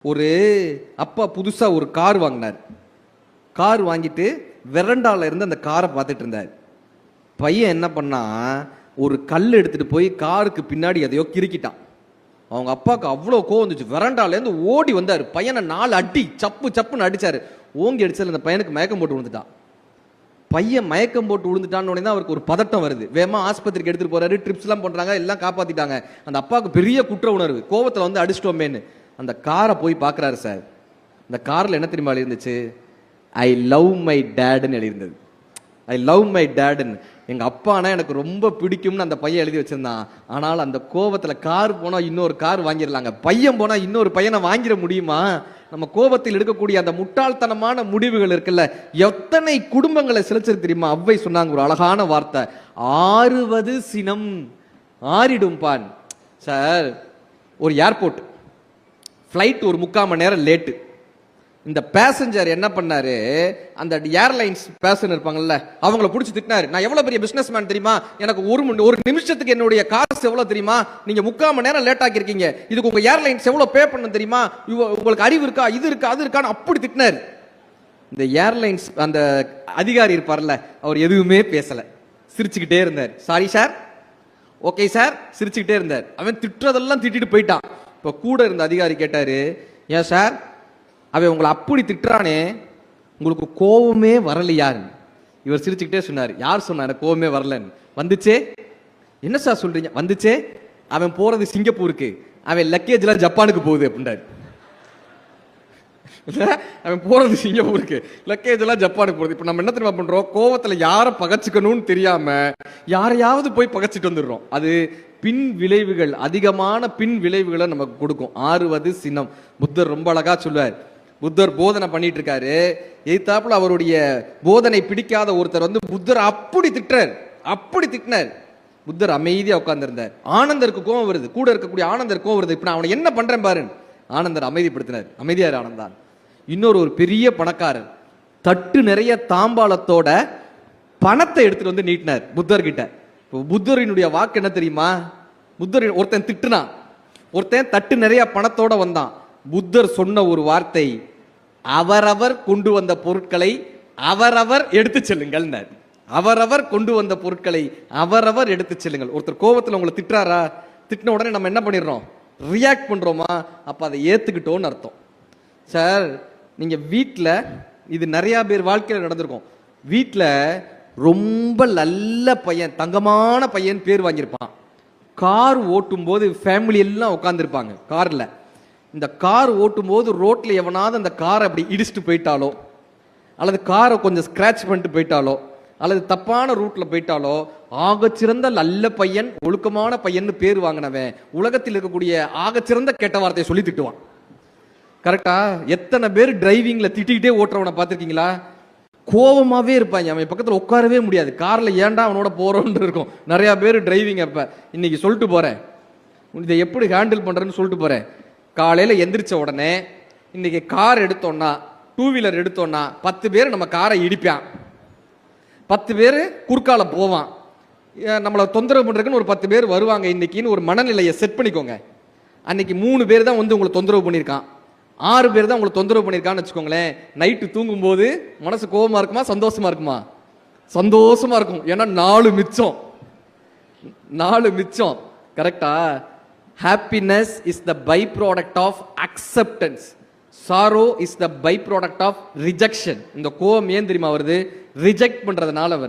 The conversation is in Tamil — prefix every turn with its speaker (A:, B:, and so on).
A: ஒரு அப்பா புதுசா ஒரு கார் வாங்கினார். கார் வாங்கிட்டு வெரண்டால இருந்து அந்த காரை பார்த்துட்டு இருந்தார். பையன் என்ன பண்ணா, ஒரு கல் எடுத்துட்டு போய் காருக்கு பின்னாடி எதையோ கிறுக்கிட்டான். அவங்க அப்பாவுக்கு அவ்வளோ கோவம் வந்துச்சு. வெரண்டால இருந்து ஓடி வந்தார். பையனை 4 அடி சப்புன்னு அடிச்சாரு. ஓங்கி அடிச்சாரு. அந்த பையனுக்கு மயக்கம் போட்டு விழுந்துட்டான். பையன் மயக்கம் போட்டு விழுந்துட்டான்னு உடனே தான் அவருக்கு ஒரு பதட்டம் வருது. வேகமா ஆஸ்பத்திரிக்கு எடுத்துட்டு போறாரு. ட்ரிப்ஸ் எல்லாம் பண்றாங்க, எல்லாம் காப்பாத்திட்டாங்க. அந்த அப்பாவுக்கு பெரிய குற்ற உணர்வு, கோவத்துல வந்து அடிச்சிட்டோமேன்னு அந்த காரை போய் பார்க்குறாரு. சார், இந்த காரில் என்ன தெரியுமா எழுதிருந்துச்சு? ஐ லவ் மை டேடுன்னு எழுதியிருந்தது. ஐ லவ் மை டேடுன்னு. எங்கள் அப்பானா எனக்கு ரொம்ப பிடிக்கும்னு அந்த பையன் எழுதி வச்சிருந்தான். ஆனால் அந்த கோபத்தில் கார் போனால் இன்னொரு கார் வாங்கிடலாங்க, பையன் போனால் இன்னொரு பையனை வாங்கிட முடியுமா? நம்ம கோபத்தில் எடுக்கக்கூடிய அந்த முட்டாள்தனமான முடிவுகள் இருக்குல்ல, எத்தனை குடும்பங்களை சிலைச்சிருக்கு தெரியுமா? அவ்வை சொன்னாங்க ஒரு அழகான வார்த்தை, ஆறுவது சினம் ஆறிடும் பான். சார், ஒரு ஏர்போர்ட் ஃப்ளைட் ஒரு 3/4 மணி நேரம் லேட்டு. இந்த பேசஞ்சர் என்ன பண்ணாரு, அந்த ஏர்லைன்ஸ் பேசஞ்சர் இருப்பாங்கல்ல, அவங்கள பிடிச்சி திட்டினாரு. நான் எவ்வளவு பெரிய பிசினஸ் மேன் தெரியுமா? எனக்கு ஒரு நிமிஷத்துக்கு என்னுடைய காசு எவ்வளவு தெரியுமா? நீங்க 3/4 மணி நேரம் லேட் ஆக்கிருக்கீங்க. இதுக்கு உங்க ஏர்லைன்ஸ் எவ்வளவு பே பண்ண தெரியுமா? உங்களுக்கு அறிவு இருக்கா? இது இருக்கா, அது இருக்கான்னு அப்படி திட்டினாரு. இந்த ஏர்லைன்ஸ் அந்த அதிகாரி இருப்பார்ல, அவர் எதுவுமே பேசல, சிரிச்சுக்கிட்டே இருந்தார். சாரி சார், ஓகே சார், சிரிச்சுக்கிட்டே இருந்தார். அவன் திட்டுறதெல்லாம் திட்டிட்டு போயிட்டான். இப்போ கூட இருந்த அதிகாரி கேட்டாரு, ஏன் சார், அவன் உங்களை அப்படி திட்டுறானே, உங்களுக்கு கோவமே வரலையாரு? இவர் சிரிச்சுக்கிட்டே சொன்னார், யார் சொன்னா எனக்கு கோவமே வரலன்னு? வந்துச்சே. என்ன சார் சொல்றீங்க? வந்துச்சே. அவன் போறது சிங்கப்பூருக்கு, அவன் லக்கேஜ்லாம் ஜப்பானுக்கு போகுது அப்படின்றாரு. அவன் போறது சிங்கப்பூருக்கு, லக்கேஜ் எல்லாம் ஜப்பானுக்கு போகுது. இப்ப நம்ம என்ன தெரியுமா பண்றோம்? கோவத்துல யாரை பகச்சுக்கணும்னு தெரியாம யாரையாவது போய் பகச்சிட்டு வந்துடுறோம். அது பின் விளைவுகள், அதிகமான பின் விளைவுகளை நமக்கு கொடுக்கும். ஆறுவது சினம். புத்தர் ரொம்ப அழகா சொல்லுவார். புத்தர் போதனை பண்ணிட்டு இருக்காரு, எய்தாப்புல அவருடைய போதனை பிடிக்காத ஒருத்தர் வந்து புத்தர் அப்படி திட்டினார். புத்தர் அமைதியா உட்கார்ந்து இருந்தார். ஆனந்தருக்கு கோவம் வருது, கூட இருக்கக்கூடிய ஆனந்தருக்கு கோவம் வருது. இப்ப நான் அவனை என்ன பண்றேன் பாரு. ஆனந்தர் அமைதிப்படுத்தினார். அமைதியார் ஆனந்தான். ஒரு பெரிய பணக்காரர் தட்டு நிறைய தாம்பாளத்தோட பணத்தை எடுத்துட்டு வந்து நீட்டினார் புத்தர் கிட்ட. புத்தரினுடைய வாக்கு என்ன தெரியுமா? புத்தர் ஒருத்தன் திட்டுனா, ஒருத்தன் தட்டு நிறைய பணத்தோட வந்தான். புத்தர் சொன்ன ஒரு வார்த்தை, அவரவர் கொண்டு வந்த பொருட்களை அவரவர் எடுத்து செல்லுங்கள். அவரவர் கொண்டு வந்த பொருட்களை அவரவர் எடுத்து செல்லுங்கள். ஒருத்தர் கோபத்தில் உங்களை திட்டுறாரா, திட்டின உடனே நம்ம என்ன பண்ணிடுறோம்? ரியாக்ட் பண்றோமா? அப்ப அதை ஏத்துக்கிட்டோன்னு அர்த்தம். சார், நீங்க வீட்டில், இது நிறைய பேர் வாழ்க்கையில் நடந்திருக்கும், வீட்டில் ரொம்ப நல்ல பையன், தங்கமான பையன் பேர் வாங்கியிருப்பான். கார் ஓட்டும் போது ஃபேமிலி எல்லாம் உட்காந்துருப்பாங்க கார்ல. இந்த கார் ஓட்டும் போது ரோட்ல எவனாவது அந்த காரை அப்படி இடிச்சுட்டு போயிட்டாலோ, அல்லது காரை கொஞ்சம் ஸ்கிராச் பண்ணிட்டு போயிட்டாலோ, அல்லது தப்பான ரூட்ல போயிட்டாலோ, ஆகச்சிறந்த நல்ல பையன், ஒழுக்கமான பையன் பேர் வாங்கினவன் உலகத்தில் இருக்கக்கூடிய ஆகச்சிறந்த கெட்ட வார்த்தையை சொல்லி திட்டுவான். கரெக்டா? எத்தனை பேர் டிரைவிங்ல திட்டிக்கிட்டே ஓட்டுறவனை பார்த்திருக்கீங்களா? கோபமாவே இருப்பாங்க, அவன் பக்கத்தில் உட்காரவே முடியாது. கார்ல ஏன்டா அவனோட போறோன்னு இருக்கும். நிறைய பேர் டிரைவிங் அப்ப இன்னைக்கு சொல்லிட்டு போறேன், இதை எப்படி ஹேண்டில் பண்றேன்னு சொல்லிட்டு போறேன். காலையில எந்திரிச்ச உடனே இன்னைக்கு கார் எடுத்தோம்னா, 2 வீலர் எடுத்தோம்னா 10 பேர் நம்ம காரை இடிப்பான், 10 பேர் குறுக்கால போவான், நம்மளை தொந்தரவு பண்றதுக்குன்னு ஒரு 10 பேர் வருவாங்க. இன்னைக்குன்னு ஒரு மனநிலையை செட் பண்ணிக்கோங்க. அன்னைக்கு 3 பேர் தான் வந்து உங்களை தொந்தரவு பண்ணியிருக்கான், 6 பேர் தான் உங்களை தொந்தரவு பண்ணியிருக்கான்னு வச்சுக்கோங்களேன். நைட்டு தூங்கும் போது மனசு கோபமா இருக்குமா, சந்தோஷமா இருக்குமா? சந்தோஷமா இருக்கும். ஏன்னா 4 மிச்சம். கரெக்டா? Happiness is the byproduct of acceptance. Sorrow is the byproduct of rejection. இந்த கோபம் ஏன் தெரியுமா வருது? ரிஜெக்ட் பண்றதுனால வருது.